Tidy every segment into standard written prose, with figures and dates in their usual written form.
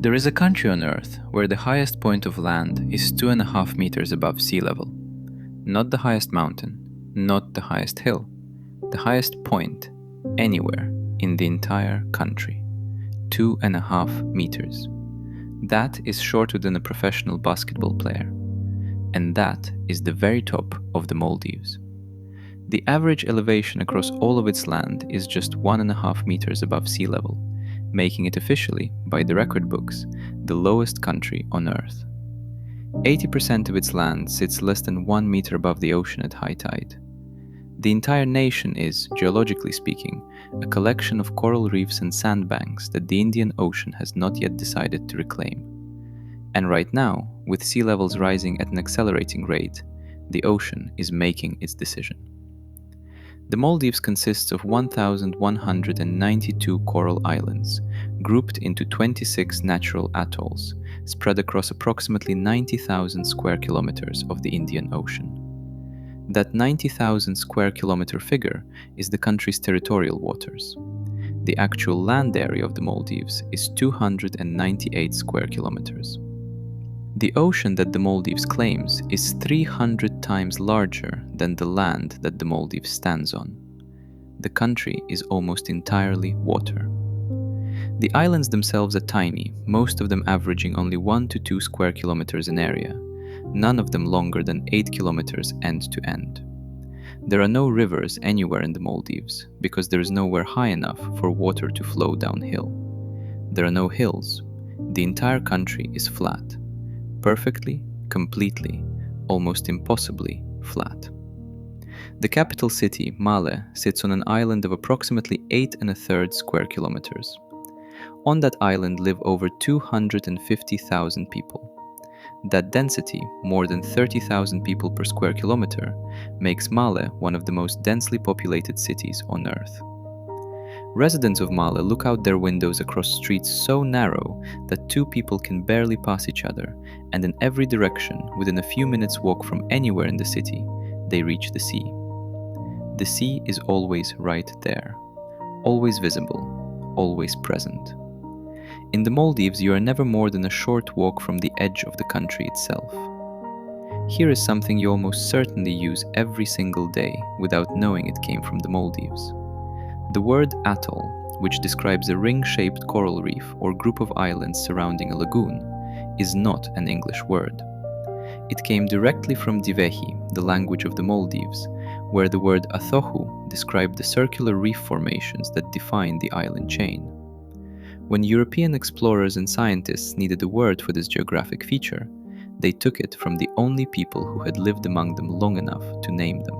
There is a country on Earth where the highest point of land is 2.5 meters above sea level. Not the highest mountain, not the highest hill, the highest point anywhere in the entire country. 2.5 meters. That is shorter than a professional basketball player. And that is the very top of the Maldives. The average elevation across all of its land is just 1.5 meters above sea level, making it officially, by the record books, the lowest country on Earth. 80% of its land sits less than 1 meter above the ocean at high tide. The entire nation is, geologically speaking, a collection of coral reefs and sandbanks that the Indian Ocean has not yet decided to reclaim. And right now, with sea levels rising at an accelerating rate, the ocean is making its decision. The Maldives consists of 1,192 coral islands, grouped into 26 natural atolls, spread across approximately 90,000 square kilometers of the Indian Ocean. That 90,000 square kilometer figure is the country's territorial waters. The actual land area of the Maldives is 298 square kilometers. The ocean that the Maldives claims is 300 times larger than the land that the Maldives stands on. The country is almost entirely water. The islands themselves are tiny, most of them averaging only 1 to 2 square kilometers in area, none of them longer than 8 kilometers end to end. There are no rivers anywhere in the Maldives because there is nowhere high enough for water to flow downhill. There are no hills. The entire country is flat. Perfectly, completely, almost impossibly flat. The capital city, Male, sits on an island of approximately 8 1/3 square kilometers. On that island live over 250,000 people. That density, more than 30,000 people per square kilometer, makes Male one of the most densely populated cities on Earth. Residents of Male look out their windows across streets so narrow that two people can barely pass each other, and in every direction, within a few minutes' walk from anywhere in the city, they reach the sea. The sea is always right there, always visible, always present. In the Maldives, you are never more than a short walk from the edge of the country itself. Here is something you almost certainly use every single day without knowing it came from the Maldives. The word atoll, which describes a ring-shaped coral reef or group of islands surrounding a lagoon, is not an English word. It came directly from Divehi, the language of the Maldives, where the word athohu described the circular reef formations that define the island chain. When European explorers and scientists needed a word for this geographic feature, they took it from the only people who had lived among them long enough to name them.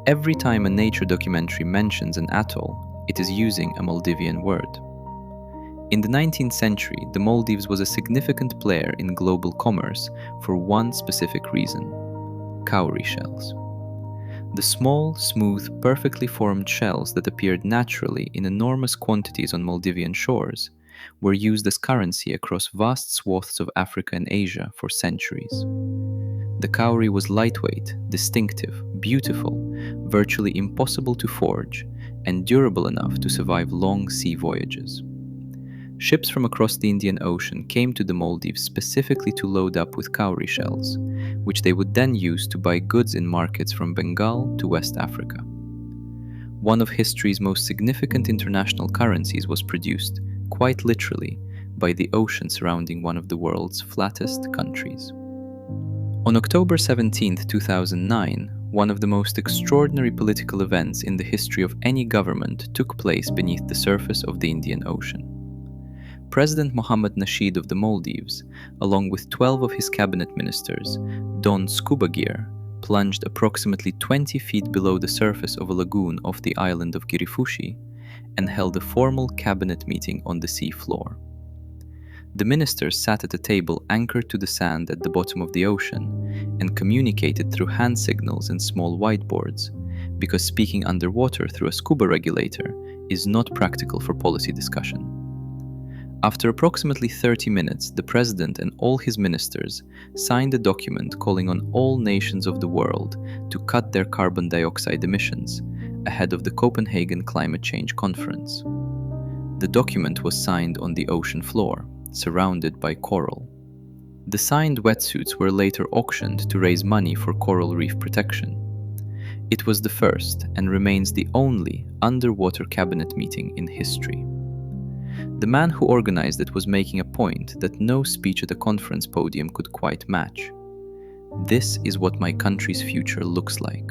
Every time a nature documentary mentions an atoll, it is using a Maldivian word. In the 19th century, the Maldives was a significant player in global commerce for one specific reason: cowrie shells. The small, smooth, perfectly formed shells that appeared naturally in enormous quantities on Maldivian shores were used as currency across vast swaths of Africa and Asia for centuries. The cowrie was lightweight, distinctive, beautiful, virtually impossible to forge, and durable enough to survive long sea voyages. Ships from across the Indian Ocean came to the Maldives specifically to load up with cowrie shells, which they would then use to buy goods in markets from Bengal to West Africa. One of history's most significant international currencies was produced, quite literally, by the ocean surrounding one of the world's flattest countries. On October 17, 2009, one of the most extraordinary political events in the history of any government took place beneath the surface of the Indian Ocean. President Mohammed Nasheed of the Maldives, along with 12 of his cabinet ministers, donned scuba gear, plunged approximately 20 feet below the surface of a lagoon off the island of Girifushi, and held a formal cabinet meeting on the sea floor. The ministers sat at a table anchored to the sand at the bottom of the ocean and communicated through hand signals and small whiteboards, because speaking underwater through a scuba regulator is not practical for policy discussion. After approximately 30 minutes, the president and all his ministers signed a document calling on all nations of the world to cut their carbon dioxide emissions ahead of the Copenhagen Climate Change Conference. The document was signed on the ocean floor, surrounded by coral. The signed wetsuits were later auctioned to raise money for coral reef protection. It was the first and remains the only underwater cabinet meeting in history. The man who organized it was making a point that no speech at a conference podium could quite match. This is what my country's future looks like.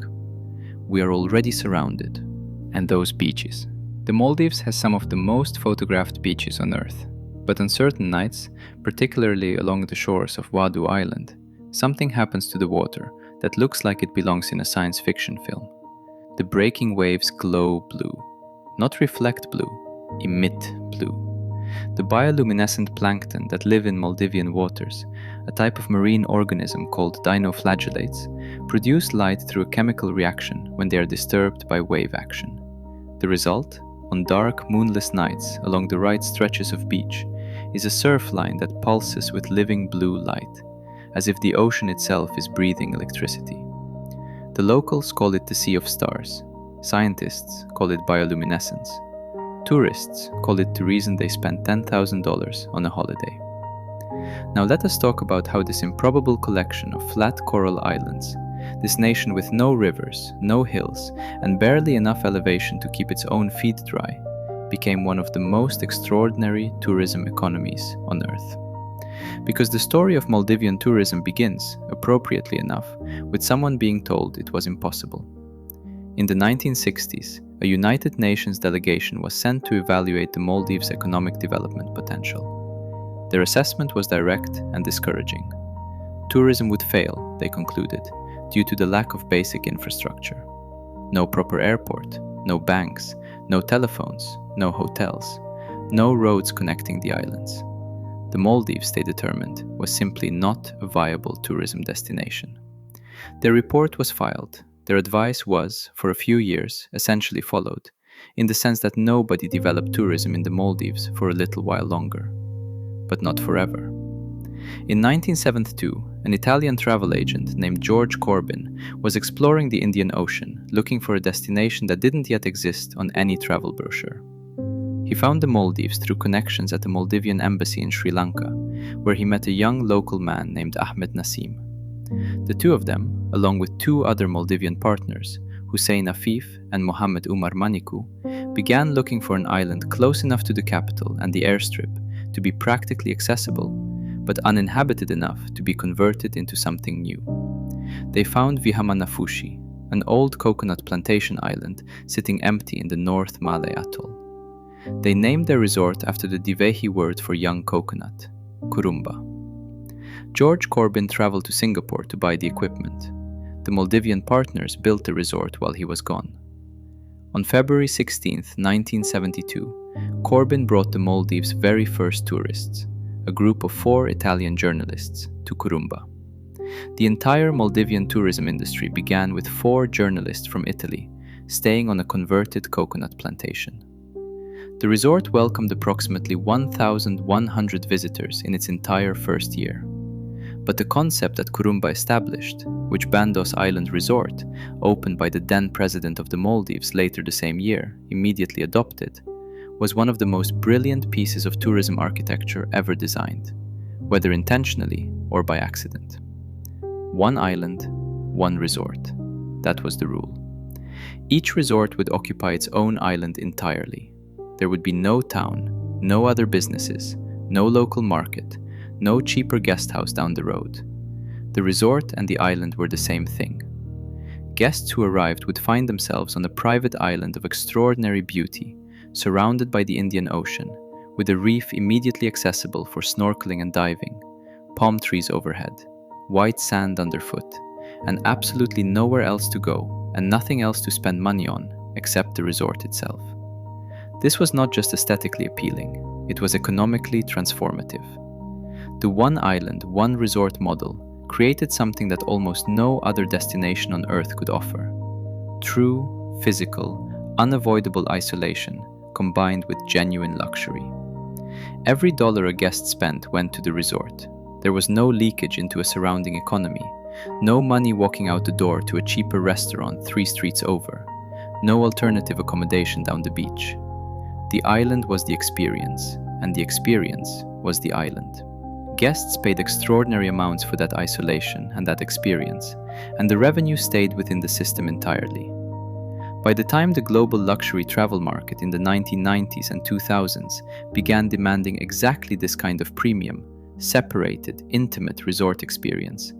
We are already surrounded. And those beaches. The Maldives has some of the most photographed beaches on Earth. But on certain nights, particularly along the shores of Wadu Island, something happens to the water that looks like it belongs in a science fiction film. The breaking waves glow blue. Not reflect blue, emit blue. The bioluminescent plankton that live in Maldivian waters, a type of marine organism called dinoflagellates, produce light through a chemical reaction when they are disturbed by wave action. The result, on dark, moonless nights along the right stretches of beach, is a surf line that pulses with living blue light, as if the ocean itself is breathing electricity. The locals call it the Sea of Stars. Scientists call it bioluminescence. Tourists call it the reason they spend $10,000 on a holiday. Now let us talk about how this improbable collection of flat coral islands, this nation with no rivers, no hills, and barely enough elevation to keep its own feet dry, became one of the most extraordinary tourism economies on Earth. Because the story of Maldivian tourism begins, appropriately enough, with someone being told it was impossible. In the 1960s, a United Nations delegation was sent to evaluate the Maldives' economic development potential. Their assessment was direct and discouraging. Tourism would fail, they concluded, due to the lack of basic infrastructure. No proper airport, no banks, no telephones, no hotels, no roads connecting the islands. The Maldives, they determined, was simply not a viable tourism destination. Their report was filed. Their advice was, for a few years, essentially followed, in the sense that nobody developed tourism in the Maldives for a little while longer. But not forever. In 1972, an Italian travel agent named George Corbin was exploring the Indian Ocean, looking for a destination that didn't yet exist on any travel brochure. He found the Maldives through connections at the Maldivian embassy in Sri Lanka, where he met a young local man named Ahmed Nassim. The two of them, along with two other Maldivian partners, Hussein Afif and Mohammed Umar Maniku, began looking for an island close enough to the capital and the airstrip to be practically accessible, but uninhabited enough to be converted into something new. They found Vihamanafushi, an old coconut plantation island sitting empty in the North Malay Atoll. They named their resort after the Divehi word for young coconut, Kurumba. George Corbin traveled to Singapore to buy the equipment. The Maldivian partners built the resort while he was gone. On February 16, 1972, Corbin brought the Maldives' very first tourists, a group of 4 Italian journalists, to Kurumba. The entire Maldivian tourism industry began with 4 journalists from Italy staying on a converted coconut plantation. The resort welcomed approximately 1,100 visitors in its entire first year. But the concept that Kurumba established, which Bandos Island Resort, opened by the then president of the Maldives later the same year, immediately adopted, was one of the most brilliant pieces of tourism architecture ever designed, whether intentionally or by accident. One island, one resort. That was the rule. Each resort would occupy its own island entirely. There would be no town, no other businesses, no local market, no cheaper guest house down the road. The resort and the island were the same thing. Guests who arrived would find themselves on a private island of extraordinary beauty, surrounded by the Indian Ocean, with a reef immediately accessible for snorkeling and diving, palm trees overhead, white sand underfoot, and absolutely nowhere else to go and nothing else to spend money on except the resort itself. This was not just aesthetically appealing, it was economically transformative. The one island, one resort model created something that almost no other destination on Earth could offer. True, physical, unavoidable isolation combined with genuine luxury. Every dollar a guest spent went to the resort. There was no leakage into a surrounding economy, no money walking out the door to a cheaper restaurant 3 streets over, no alternative accommodation down the beach. The island was the experience, and the experience was the island. Guests paid extraordinary amounts for that isolation and that experience, and the revenue stayed within the system entirely. By the time the global luxury travel market in the 1990s and 2000s began demanding exactly this kind of premium, separated, intimate resort experience,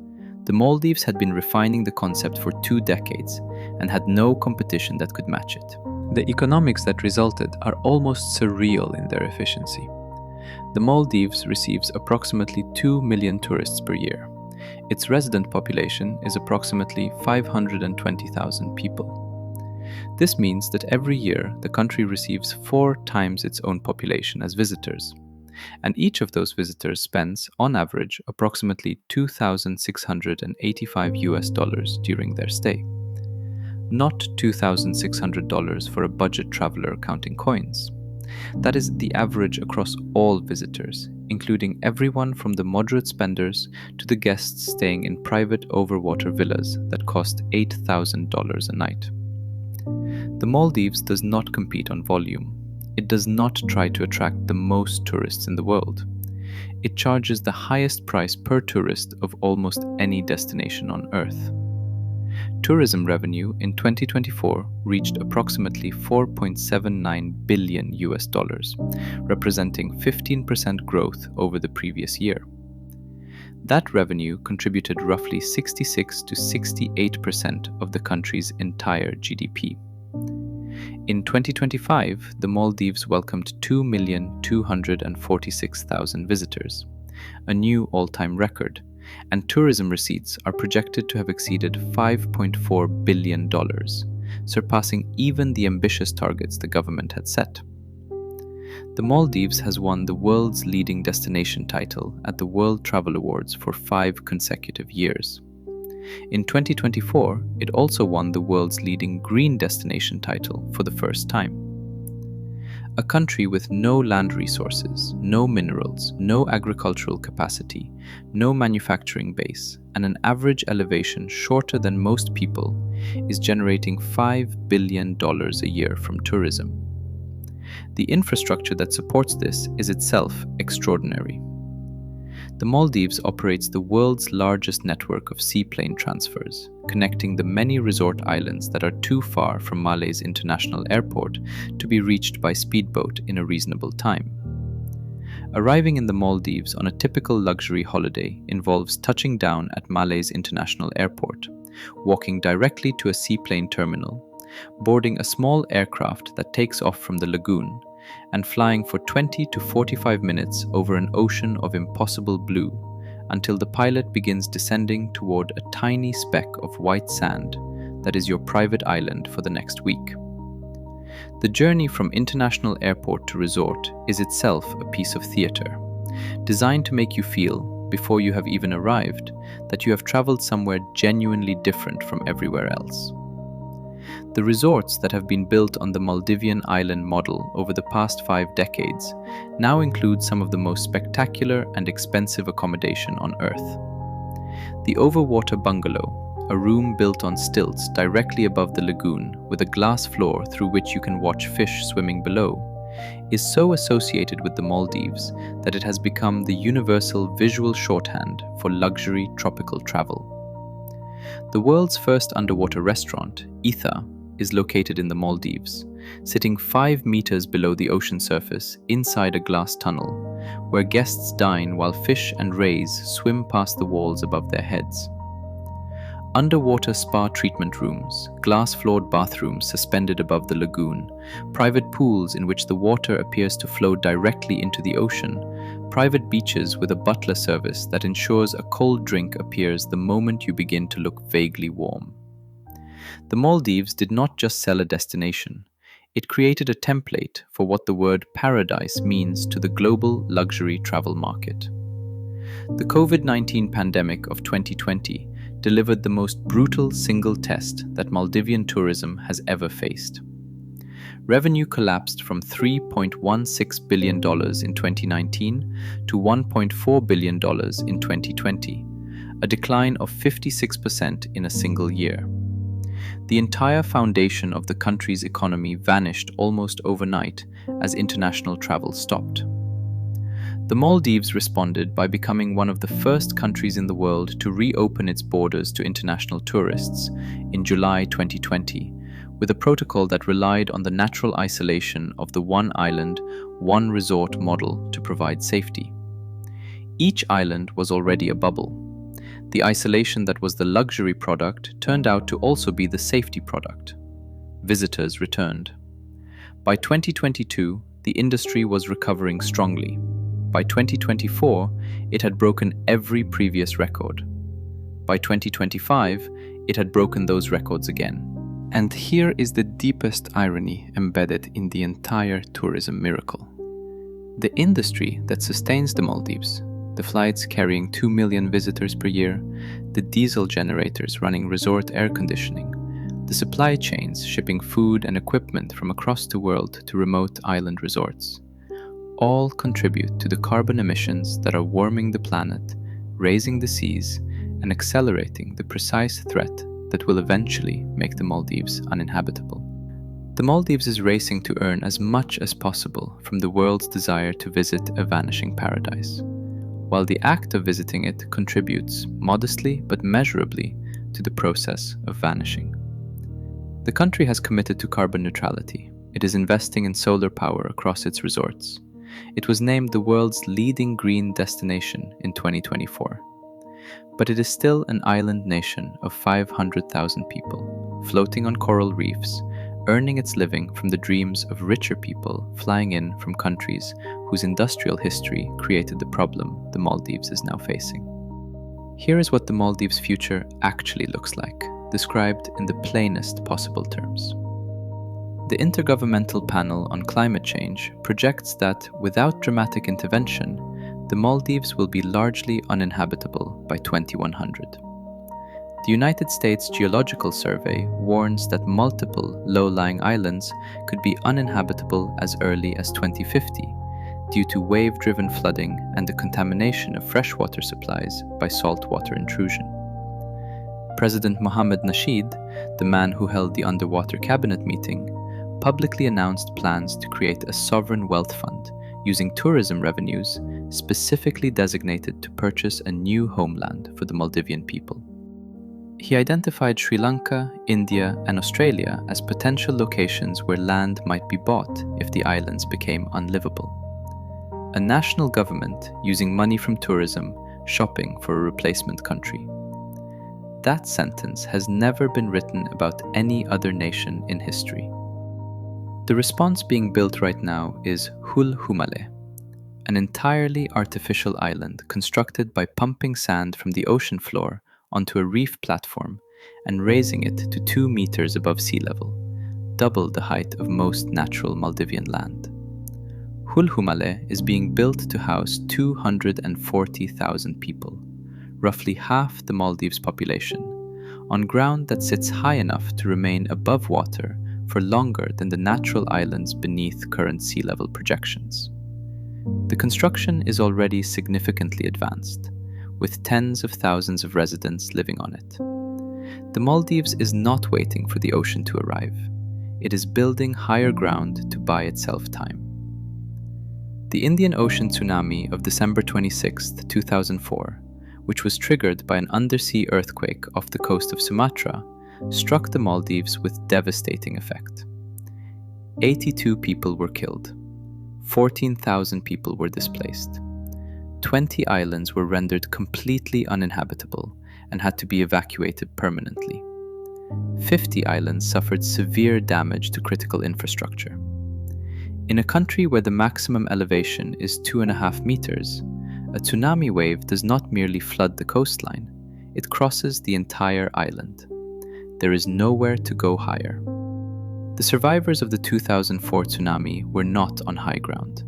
the Maldives had been refining the concept for 2 decades and had no competition that could match it. The economics that resulted are almost surreal in their efficiency. The Maldives receives approximately 2 million tourists per year. Its resident population is approximately 520,000 people. This means that every year the country receives 4 times its own population as visitors, and each of those visitors spends, on average, approximately $2,685 during their stay. Not $2,600 for a budget traveler counting coins. That is the average across all visitors, including everyone from the moderate spenders to the guests staying in private overwater villas that cost $8,000 a night. The Maldives does not compete on volume. It does not try to attract the most tourists in the world. It charges the highest price per tourist of almost any destination on Earth. Tourism revenue in 2024 reached approximately $4.79 billion, representing 15% growth over the previous year. That revenue contributed roughly 66 to 68% of the country's entire GDP. In 2025, the Maldives welcomed 2,246,000 visitors, a new all-time record, and tourism receipts are projected to have exceeded $5.4 billion, surpassing even the ambitious targets the government had set. The Maldives has won the world's leading destination title at the World Travel Awards for 5 consecutive years. In 2024, it also won the world's leading green destination title for the first time. A country with no land resources, no minerals, no agricultural capacity, no manufacturing base, and an average elevation shorter than most people is generating $5 billion a year from tourism. The infrastructure that supports this is itself extraordinary. The Maldives operates the world's largest network of seaplane transfers, connecting the many resort islands that are too far from Malay's international airport to be reached by speedboat in a reasonable time. Arriving in the Maldives on a typical luxury holiday involves touching down at Malay's international airport, walking directly to a seaplane terminal, boarding a small aircraft that takes off from the lagoon, and flying for 20 to 45 minutes over an ocean of impossible blue until the pilot begins descending toward a tiny speck of white sand that is your private island for the next week. The journey from international airport to resort is itself a piece of theater, designed to make you feel, before you have even arrived, that you have traveled somewhere genuinely different from everywhere else. The resorts that have been built on the Maldivian island model over the past 5 decades now include some of the most spectacular and expensive accommodation on Earth. The overwater bungalow, a room built on stilts directly above the lagoon with a glass floor through which you can watch fish swimming below, is so associated with the Maldives that it has become the universal visual shorthand for luxury tropical travel. The world's first underwater restaurant, Ether, is located in the Maldives, sitting 5 meters below the ocean surface inside a glass tunnel, where guests dine while fish and rays swim past the walls above their heads. Underwater spa treatment rooms, glass-floored bathrooms suspended above the lagoon, private pools in which the water appears to flow directly into the ocean, private beaches with a butler service that ensures a cold drink appears the moment you begin to look vaguely warm. The Maldives did not just sell a destination. It created a template for what the word paradise means to the global luxury travel market. The COVID-19 pandemic of 2020 delivered the most brutal single test that Maldivian tourism has ever faced. Revenue collapsed from $3.16 billion in 2019 to $1.4 billion in 2020, a decline of 56% in a single year. The entire foundation of the country's economy vanished almost overnight as international travel stopped. The Maldives responded by becoming one of the first countries in the world to reopen its borders to international tourists in July 2020, with a protocol that relied on the natural isolation of the one island, one resort model to provide safety. Each island was already a bubble. The isolation that was the luxury product turned out to also be the safety product. Visitors returned. By 2022, the industry was recovering strongly. By 2024, it had broken every previous record. By 2025, it had broken those records again. And here is the deepest irony embedded in the entire tourism miracle. The industry that sustains the Maldives, the flights carrying 2 million visitors per year, the diesel generators running resort air conditioning, the supply chains shipping food and equipment from across the world to remote island resorts, all contribute to the carbon emissions that are warming the planet, raising the seas, and accelerating the precise threat that will eventually make the Maldives uninhabitable. The Maldives is racing to earn as much as possible from the world's desire to visit a vanishing paradise, while the act of visiting it contributes, modestly but measurably, to the process of vanishing. The country has committed to carbon neutrality. It is investing in solar power across its resorts. It was named the world's leading green destination in 2024. But it is still an island nation of 500,000 people, floating on coral reefs, earning its living from the dreams of richer people flying in from countries whose industrial history created the problem the Maldives is now facing. Here is what the Maldives' future actually looks like, described in the plainest possible terms. The Intergovernmental Panel on Climate Change projects that, without dramatic intervention, the Maldives will be largely uninhabitable by 2100. The United States Geological Survey warns that multiple low-lying islands could be uninhabitable as early as 2050 due to wave-driven flooding and the contamination of freshwater supplies by saltwater intrusion. President Mohammed Nasheed, the man who held the underwater cabinet meeting, publicly announced plans to create a sovereign wealth fund using tourism revenues specifically designated to purchase a new homeland for the Maldivian people. He identified Sri Lanka, India, and Australia as potential locations where land might be bought if the islands became unlivable. A national government using money from tourism, shopping for a replacement country. That sentence has never been written about any other nation in history. The response being built right now is Hul Humale, an entirely artificial island constructed by pumping sand from the ocean floor onto a reef platform and raising it to 2 meters above sea level, double the height of most natural Maldivian land. Hul Humale is being built to house 240,000 people, roughly half the Maldives' population, on ground that sits high enough to remain above water for longer than the natural islands beneath current sea level projections. The construction is already significantly advanced, with tens of thousands of residents living on it. The Maldives is not waiting for the ocean to arrive. It is building higher ground to buy itself time. The Indian Ocean tsunami of December 26, 2004, which was triggered by an undersea earthquake off the coast of Sumatra, struck the Maldives with devastating effect. 82 people were killed. 14,000 people were displaced. 20 islands were rendered completely uninhabitable and had to be evacuated permanently. 50 islands suffered severe damage to critical infrastructure. In a country where the maximum elevation is 2.5 meters, a tsunami wave does not merely flood the coastline, it crosses the entire island. There is nowhere to go higher. The survivors of the 2004 tsunami were not on high ground.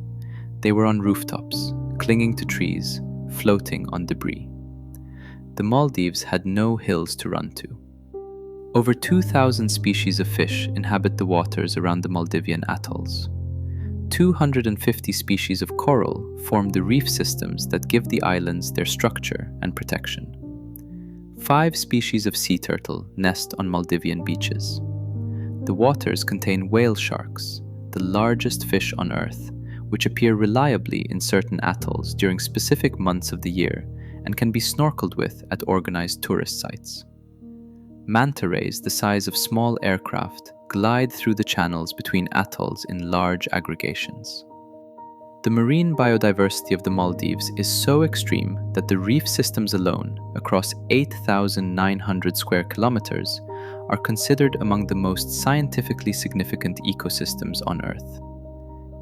They were on rooftops, clinging to trees, floating on debris. The Maldives had no hills to run to. Over 2,000 species of fish inhabit the waters around the Maldivian atolls. 250 species of coral form the reef systems that give the islands their structure and protection. 5 species of sea turtle nest on Maldivian beaches. The waters contain whale sharks, the largest fish on Earth, which appear reliably in certain atolls during specific months of the year and can be snorkeled with at organized tourist sites. Manta rays the size of small aircraft glide through the channels between atolls in large aggregations. The marine biodiversity of the Maldives is so extreme that the reef systems alone, across 8,900 square kilometers, are considered among the most scientifically significant ecosystems on Earth.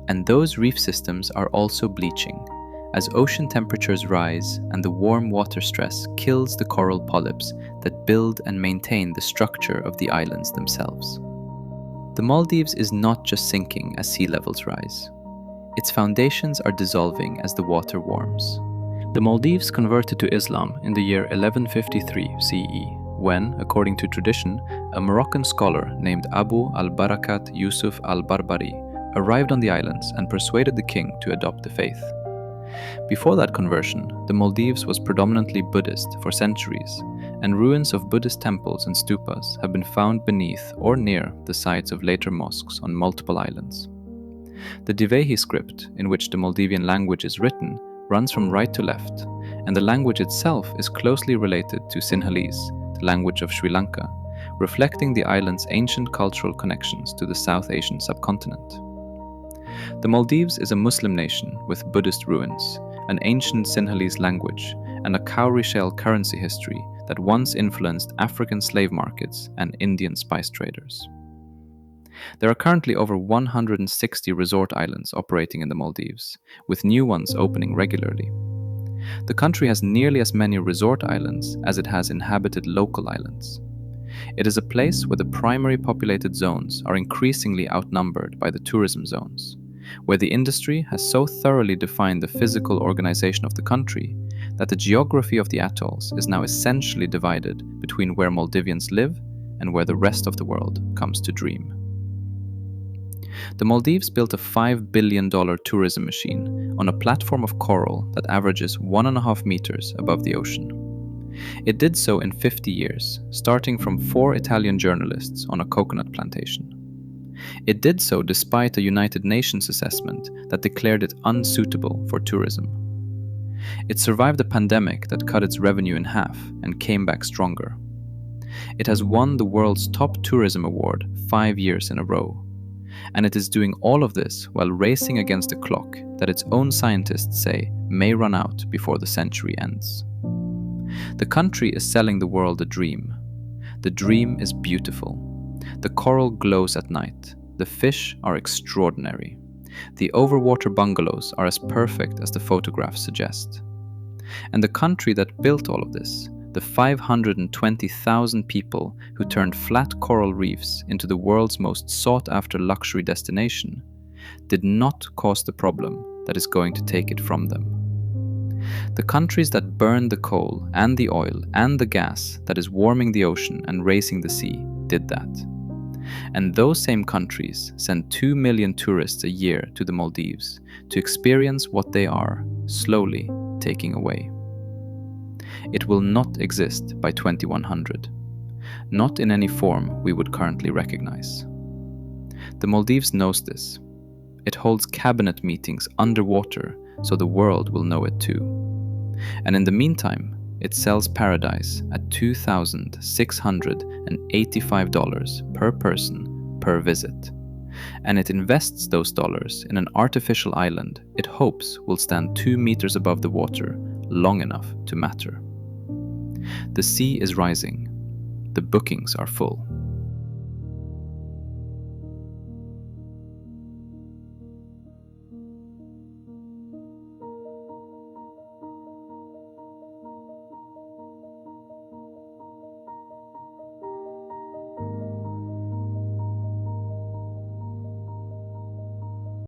And those reef systems are also bleaching, as ocean temperatures rise and the warm water stress kills the coral polyps that build and maintain the structure of the islands themselves. The Maldives is not just sinking as sea levels rise. Its foundations are dissolving as the water warms. The Maldives converted to Islam in the year 1153 CE, when, according to tradition, a Moroccan scholar named Abu al-Barakat Yusuf al-Barbari arrived on the islands and persuaded the king to adopt the faith. Before that conversion, the Maldives was predominantly Buddhist for centuries, and ruins of Buddhist temples and stupas have been found beneath or near the sites of later mosques on multiple islands. The Divehi script, in which the Maldivian language is written, runs from right to left, and the language itself is closely related to Sinhalese, the language of Sri Lanka, reflecting the island's ancient cultural connections to the South Asian subcontinent. The Maldives is a Muslim nation with Buddhist ruins, an ancient Sinhalese language, and a cowrie shell currency history that once influenced African slave markets and Indian spice traders. There are currently over 160 resort islands operating in the Maldives, with new ones opening regularly. The country has nearly as many resort islands as it has inhabited local islands. It is a place where the primary populated zones are increasingly outnumbered by the tourism zones, where the industry has so thoroughly defined the physical organization of the country that the geography of the atolls is now essentially divided between where Maldivians live and where the rest of the world comes to dream. The Maldives built a $5 billion tourism machine on a platform of coral that averages 1.5 meters above the ocean. It did so in 50 years, starting from 4 Italian journalists on a coconut plantation. It did so despite a United Nations assessment that declared it unsuitable for tourism. It survived a pandemic that cut its revenue in half and came back stronger. It has won the world's top tourism award 5 years in a row. And it is doing all of this while racing against a clock that its own scientists say may run out before the century ends. The country is selling the world a dream. The dream is beautiful. The coral glows at night. The fish are extraordinary. The overwater bungalows are as perfect as the photographs suggest. And the country that built all of this, the 520,000 people who turned flat coral reefs into the world's most sought-after luxury destination, did not cause the problem that is going to take it from them. The countries that burn the coal and the oil and the gas that is warming the ocean and raising the sea did that. And those same countries send 2 million tourists a year to the Maldives to experience what they are slowly taking away. It will not exist by 2100, not in any form we would currently recognize. The Maldives knows this. It holds cabinet meetings underwater so the world will know it too. And in the meantime, it sells paradise at $2,685 per person per visit. And it invests those dollars in an artificial island it hopes will stand 2 meters above the water long enough to matter. The sea is rising. The bookings are full.